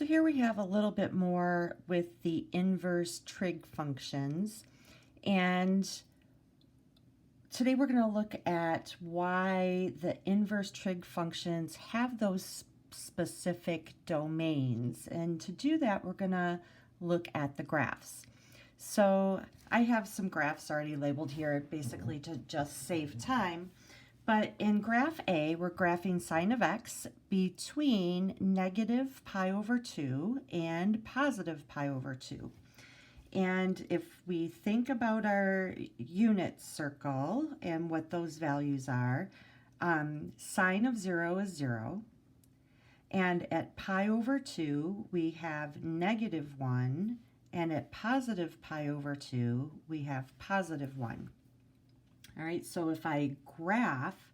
So here we have a little bit more with the inverse trig functions, and today we're going to look at why the inverse trig functions have those specific domains. And to do that, we're going to look at the graphs. So I have some graphs already labeled here basically to just save time. But in graph A, we're graphing sine of x between negative pi over 2 and positive pi over 2. And if we think about our unit circle and what those values are, sine of 0 is 0. And at pi over 2, we have negative 1. And at positive pi over 2, we have positive 1. All right, so if I graph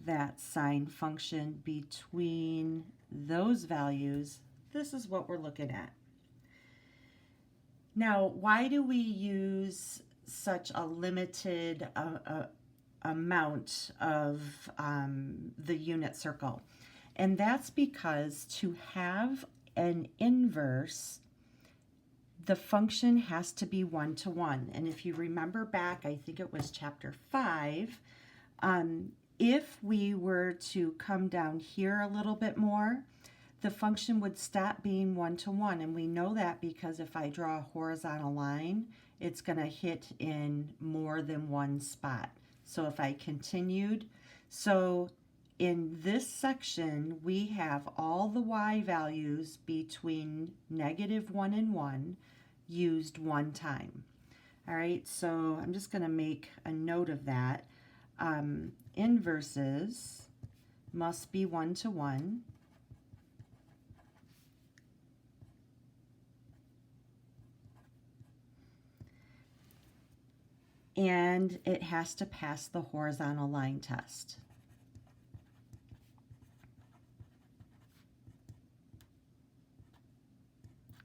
that sine function between those values, this is what we're looking at. Now, why do we use such a limited amount of the unit circle? And that's because to have an inverse, the function has to be 1-to-1. And if you remember back, I think it was chapter 5, if we were to come down here a little bit more, the function would stop being 1-to-1. And we know that because if I draw a horizontal line, it's going to hit in more than one spot. So if I continued, so in this section, we have all the y values between -1 and 1 used one time. All right, so I'm just going to make a note of that. Inverses must be 1-to-1. And it has to pass the horizontal line test.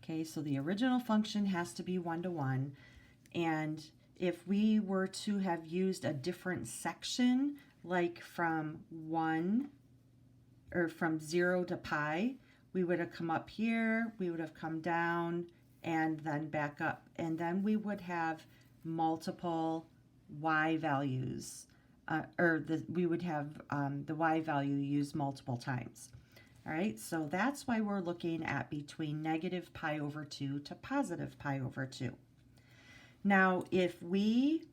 Okay, so the original function has to be 1-to-1, and if we were to have used a different section, like from 1 or from 0 to pi, we would have come up here, we would have come down, and then back up, and then we would have multiple y values, we would have the y value used multiple times. All right, so that's why we're looking at between negative pi over 2 to positive pi over 2. Now, if we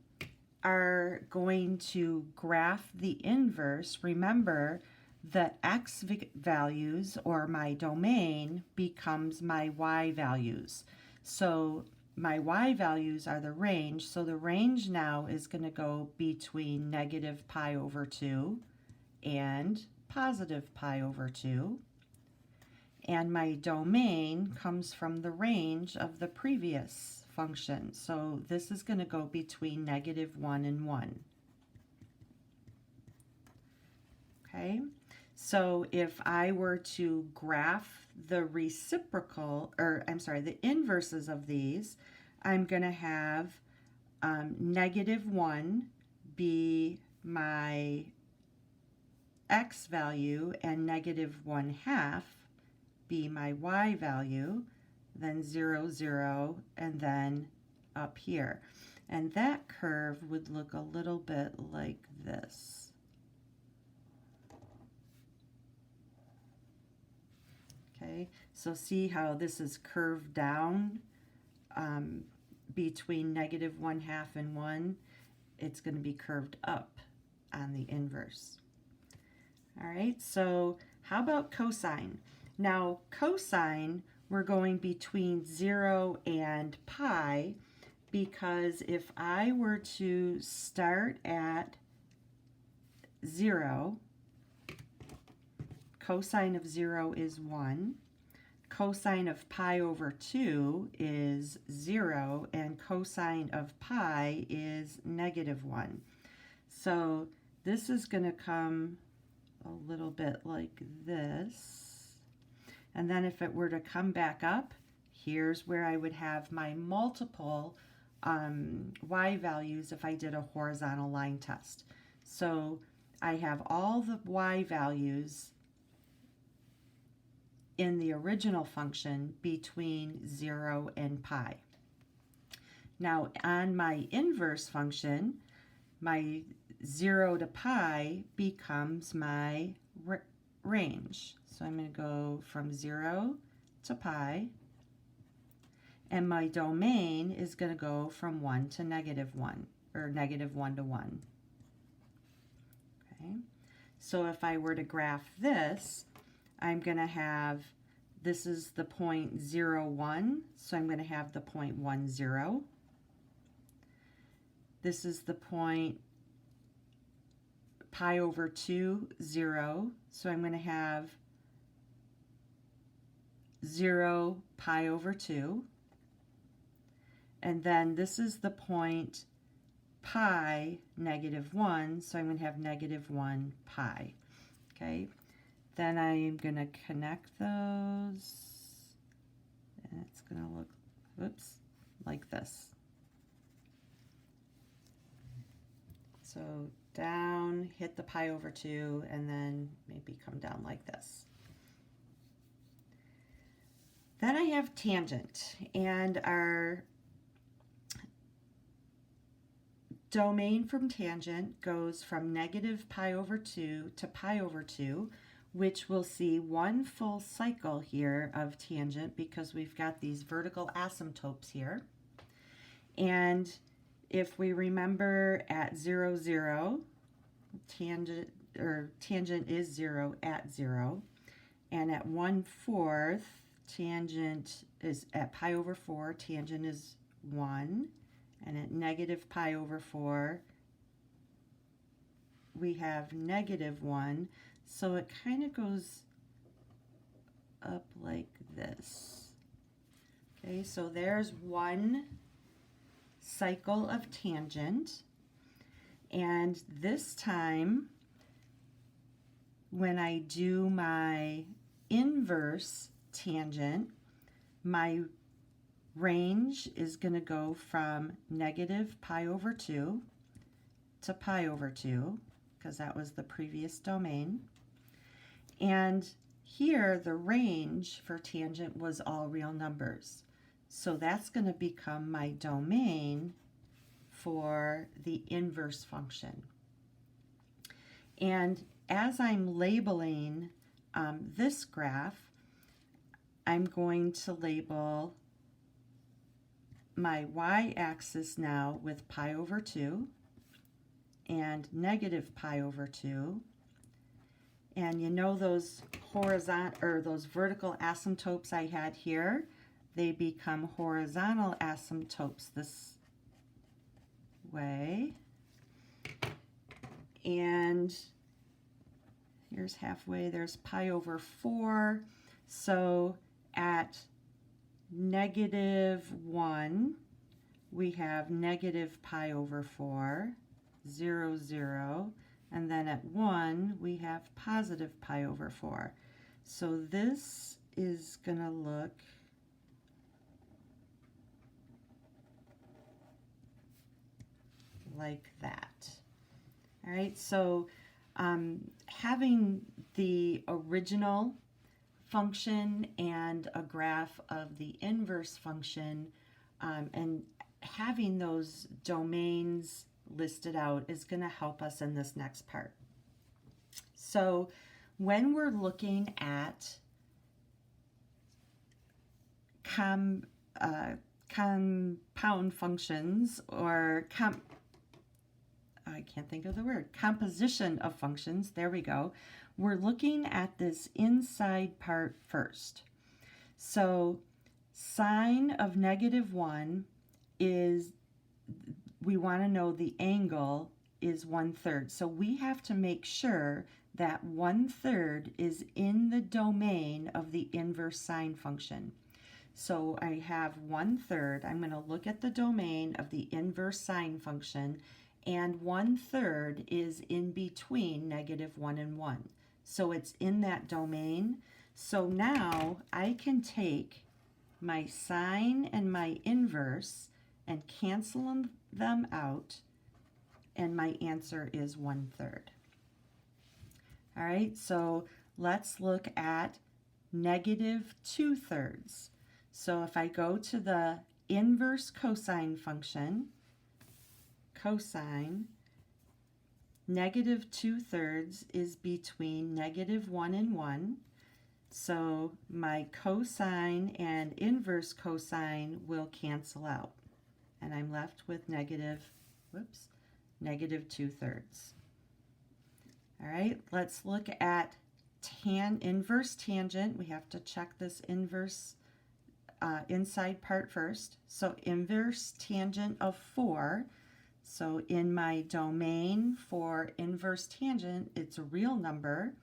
are going to graph the inverse, remember the x values, or my domain, becomes my y values. So my y values are the range, so the range now is going to go between negative pi over 2 and positive pi over 2, and my domain comes from the range of the previous function. So this is going to go between -1 and 1. Okay, so if I were to graph the reciprocal, or I'm sorry, the inverses of these, I'm going to have -1 be my x value and -1/2 be my y value, then 0, 0, and then up here. And that curve would look a little bit like this. Okay, so see how this is curved down between -1/2 and 1. It's going to be curved up on the inverse. All right, so how about cosine? Now, cosine, we're going between 0 and pi, because if I were to start at 0, cosine of 0 is 1, cosine of pi over 2 is 0, and cosine of pi is -1. So this is going to come a little bit like this. And then if it were to come back up, here's where I would have my multiple y values if I did a horizontal line test. So I have all the y values in the original function between 0 and pi. Now on my inverse function, my 0 to pi becomes my range. So I'm going to go from 0 to pi, and my domain is going to go from 1 to -1, or -1 to 1. Okay. So if I were to graph this, I'm going to have, this is the point 0, 1, so I'm going to have the point 1, 0. This is the point pi over 2, 0, so I'm going to have 0, pi over 2. And then this is the point pi, -1, so I'm going to have -1 pi. Okay, then I'm going to connect those, and it's going to look, whoops, like this. So down, hit the pi over 2, and then maybe come down like this. Then I have tangent, and our domain from tangent goes from -pi over 2 to pi over 2, which we'll see one full cycle here of tangent because we've got these vertical asymptotes here. And if we remember at 0, 0, tangent is 0 at 0, and at 1/4, tangent is at pi over 4, tangent is 1, and at -pi over 4, we have -1, so it kind of goes up like this. Okay, so there's one cycle of tangent, and this time when I do my inverse tangent, my range is going to go from -pi over 2 to pi over 2, because that was the previous domain. And here the range for tangent was all real numbers. So that's going to become my domain for the inverse function. And as I'm labeling this graph, I'm going to label my y-axis now with pi over 2 and -pi over 2. And you know those horizontal or those vertical asymptotes I had here, they become horizontal asymptotes this way. And here's halfway, there's pi over 4. So at -1, we have -pi over 4, 0, 0. And then at 1, we have +pi over 4. So this is going to look like that. All right, so having the original function and a graph of the inverse function and having those domains listed out is going to help us in this next part. So when we're looking at compound functions, or I can't think of the word, composition of functions, there we go, we're looking at this inside part first. So sine of -1 is, we want to know the angle is 1/3. So we have to make sure that 1/3 is in the domain of the inverse sine function. So I have 1/3. I'm going to look at the domain of the inverse sine function, and 1/3 is in between -1 and 1. So it's in that domain. So now I can take my sine and my inverse and cancel them out, and my answer is 1/3. All right, so let's look at negative 2/3. So if I go to the inverse cosine function, cosine, negative 2/3 is between negative 1 and 1. So my cosine and inverse cosine will cancel out. And I'm left with negative 2/3. All right, let's look at inverse tangent. We have to check this inverse inside part first. So inverse tangent of 4. So in my domain for inverse tangent, it's a real number.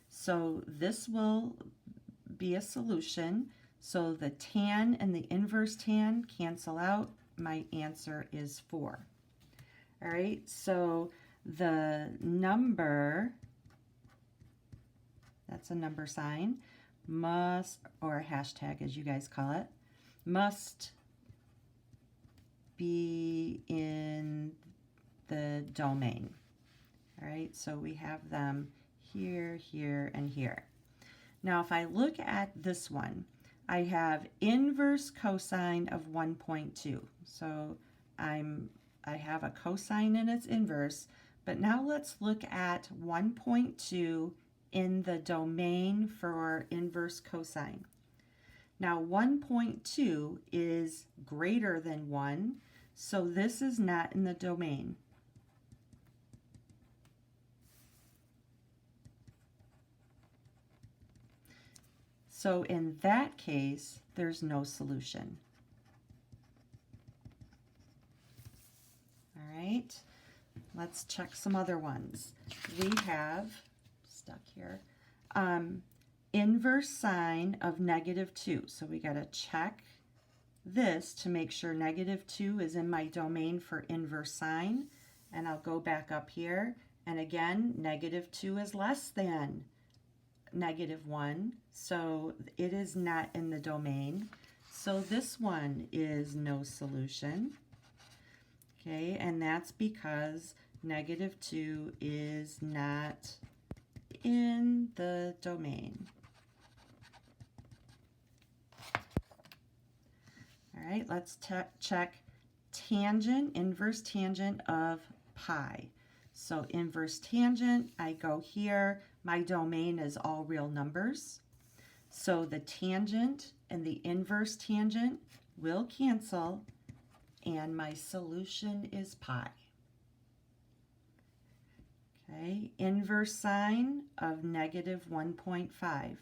So this will be a solution. So the tan and the inverse tan cancel out. My answer is 4. All right, so the number, that's a number sign, must, or a hashtag as you guys call it, must be in the domain. All right, so we have them here, here, and here. Now if I look at this one, I have inverse cosine of 1.2. So I have a cosine and its inverse, but now let's look at 1.2 in the domain for inverse cosine. Now 1.2 is greater than 1, so this is not in the domain. So in that case, there's no solution. All right, let's check some other ones. We have, stuck here, inverse sine of negative 2. So we got to check this to make sure negative 2 is in my domain for inverse sine. And I'll go back up here. And again, negative 2 is less than negative 1. So it is not in the domain. So this one is no solution. Okay, and that's because negative 2 is not in the domain. All right, let's check tangent, inverse tangent of pi. So inverse tangent, I go here. My domain is all real numbers. So the tangent and the inverse tangent will cancel, and my solution is pi. Okay, inverse sine of negative 1.5.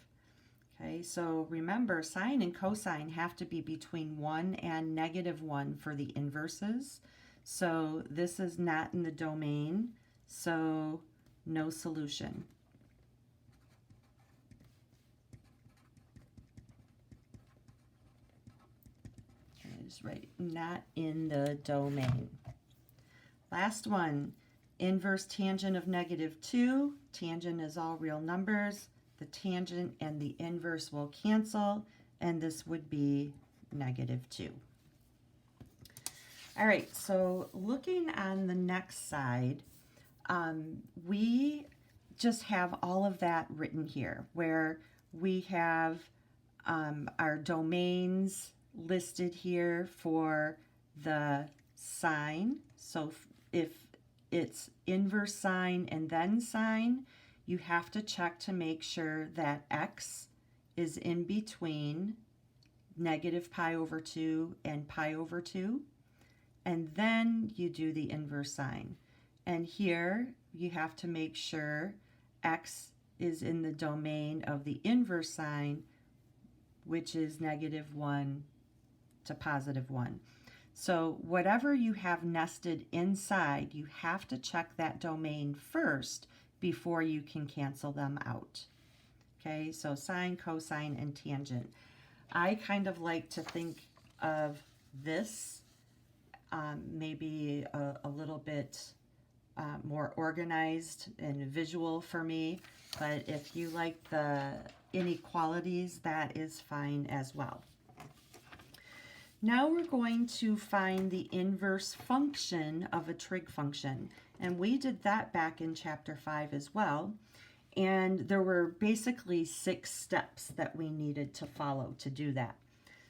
Okay, so remember, sine and cosine have to be between 1 and negative 1 for the inverses. So this is not in the domain, so no solution. It is right, not in the domain. Last one, inverse tangent of negative 2. Tangent is all real numbers. The tangent and the inverse will cancel, and this would be negative 2. All right, so looking on the next side, we just have all of that written here, where we have our domains listed here for the sine. So if it's inverse sine and then sine, you have to check to make sure that x is in between negative pi over 2 and pi over 2. And then you do the inverse sine. And here you have to make sure x is in the domain of the inverse sine, which is negative 1 to positive 1. So whatever you have nested inside, you have to check that domain first before you can cancel them out. Okay, so sine, cosine, and tangent. I kind of like to think of this maybe a little bit more organized and visual for me, but if you like the inequalities, that is fine as well. Now we're going to find the inverse function of a trig function, and we did that back in chapter 5 as well. And there were basically 6 steps that we needed to follow to do that.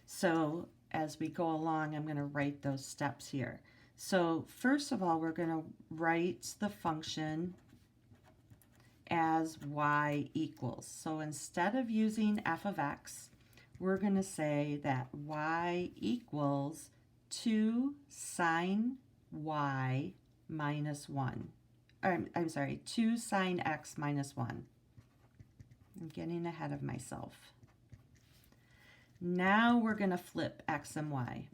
So as we go along, I'm going to write those steps here. So first of all, we're going to write the function as y equals. So instead of using f of x, we're going to say that y equals 2 sine y minus 1. I'm sorry, 2 sine x minus 1. I'm getting ahead of myself. Now we're going to flip x and y.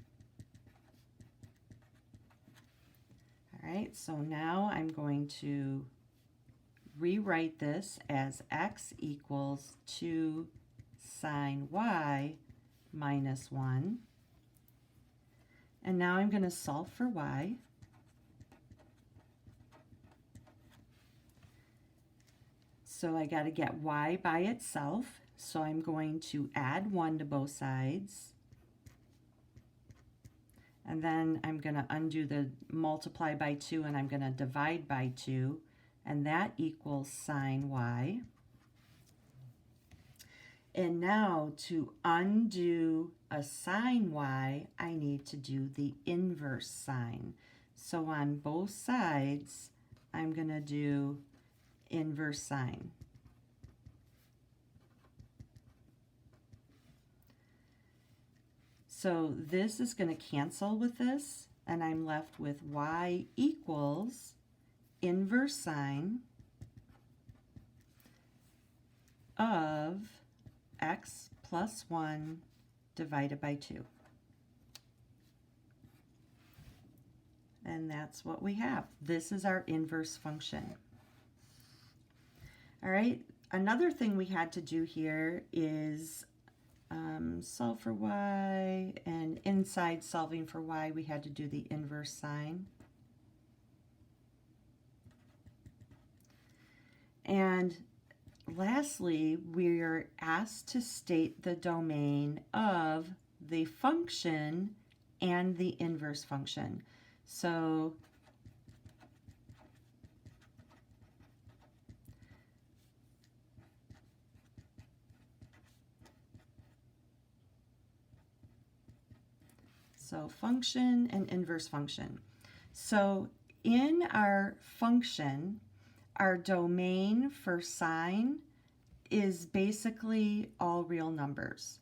All right, so now I'm going to rewrite this as x equals 2 sine y minus 1. And now I'm going to solve for y. So I got to get y by itself. So I'm going to add 1 to both sides. And then I'm going to undo the multiply by 2 and I'm going to divide by 2. And that equals sine y. And now to undo a sine y, I need to do the inverse sine. So on both sides, I'm going to do inverse sine. So this is going to cancel with this, and I'm left with y equals inverse sine of x plus 1 divided by 2. And that's what we have. This is our inverse function. All right, another thing we had to do here is solve for y, and inside solving for y, we had to do the inverse sine. And lastly, we're asked to state the domain of the function and the inverse function. So function and inverse function. So in our function, our domain for sine is basically all real numbers.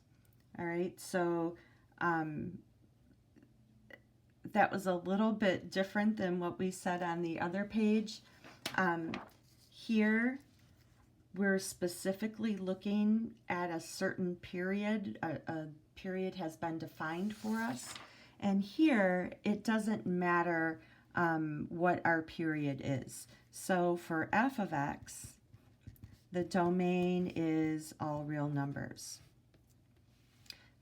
All right, so that was a little bit different than what we said on the other page. Here, we're specifically looking at a certain period. A period has been defined for us. And here, it doesn't matter what our period is. So for f of x, the domain is all real numbers.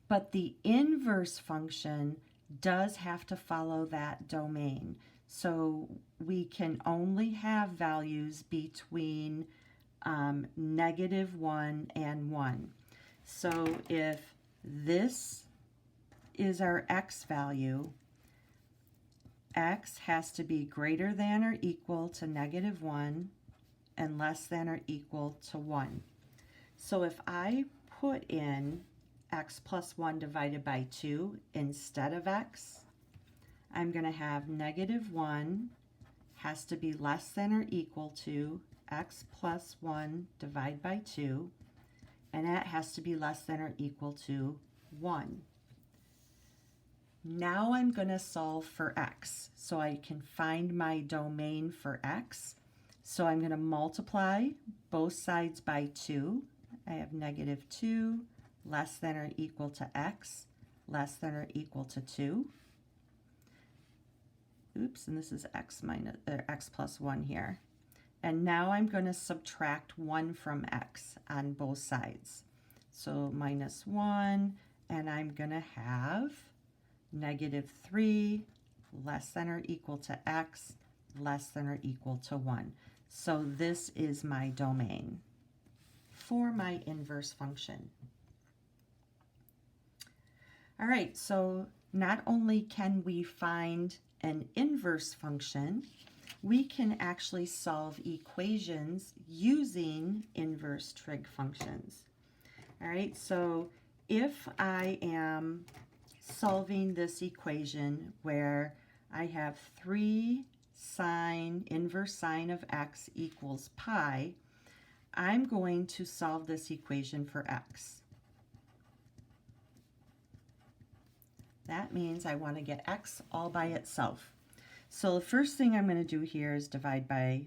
But the inverse function does have to follow that domain. So we can only have values between -1 and 1. So if this is our x value, x has to be greater than or equal to -1 and less than or equal to 1. So if I put in x plus 1 divided by 2 instead of x, I'm going to have -1 has to be less than or equal to x plus 1 divided by 2, and that has to be less than or equal to 1. Now I'm going to solve for x, so I can find my domain for x. So I'm going to multiply both sides by 2. I have -2 less than or equal to x less than or equal to 2. Oops, and this is x plus 1 here. And now I'm going to subtract 1 from x on both sides. So -1, and I'm going to have -3 less than or equal to x less than or equal to 1. So this is my domain for my inverse function. All right, so not only can we find an inverse function, we can actually solve equations using inverse trig functions. All right, so if I am solving this equation where I have 3 inverse sine of x equals pi, I'm going to solve this equation for x. That means I want to get x all by itself. So the first thing I'm going to do here is divide by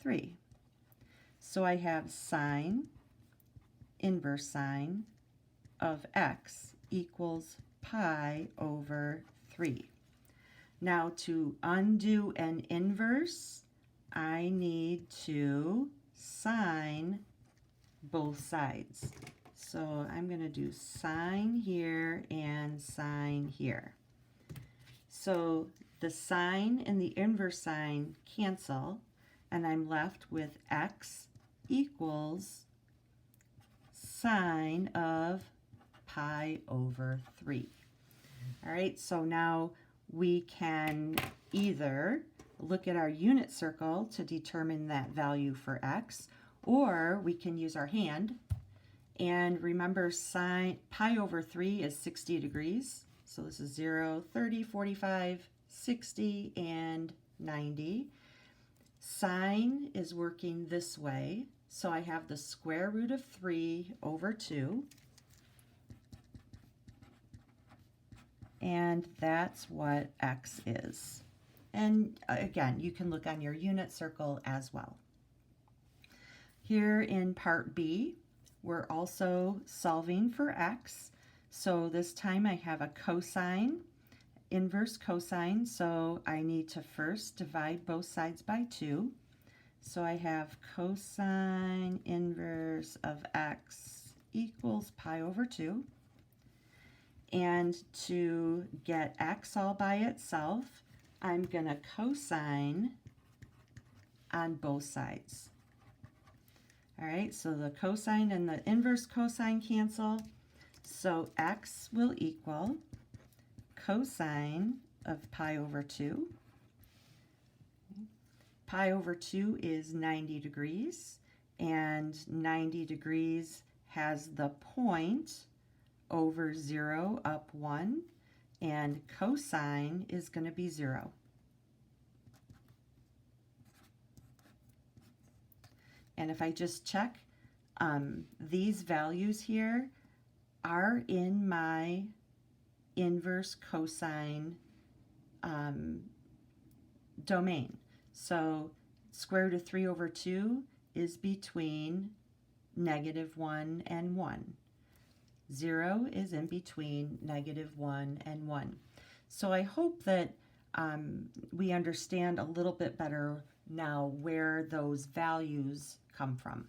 3. So I have sine inverse sine of x equals pi over 3. Now to undo an inverse, I need to sine both sides. So I'm going to do sine here and sine here. So the sine and the inverse sine cancel, and I'm left with x equals sine of pi over 3. All right, so now we can either look at our unit circle to determine that value for x, or we can use our hand. And remember, pi over 3 is 60 degrees. So this is 0, 30, 45, 60, and 90. Sine is working this way. So I have the square root of 3 over 2. And that's what x is. And again, you can look on your unit circle as well. Here in part B, we're also solving for x. So this time I have a cosine, inverse cosine, so I need to first divide both sides by 2. So I have cosine inverse of x equals pi over 2. And to get x all by itself, I'm going to cosine on both sides. All right, so the cosine and the inverse cosine cancel. So x will equal cosine of pi over 2. Pi over 2 is 90 degrees, and 90 degrees has the point over 0 up 1, and cosine is going to be 0. And if I just check, these values here are in my inverse cosine domain. So square root of 3 over 2 is between -1 and 1. 0 is in between -1 and 1. So I hope that we understand a little bit better now where those values come from.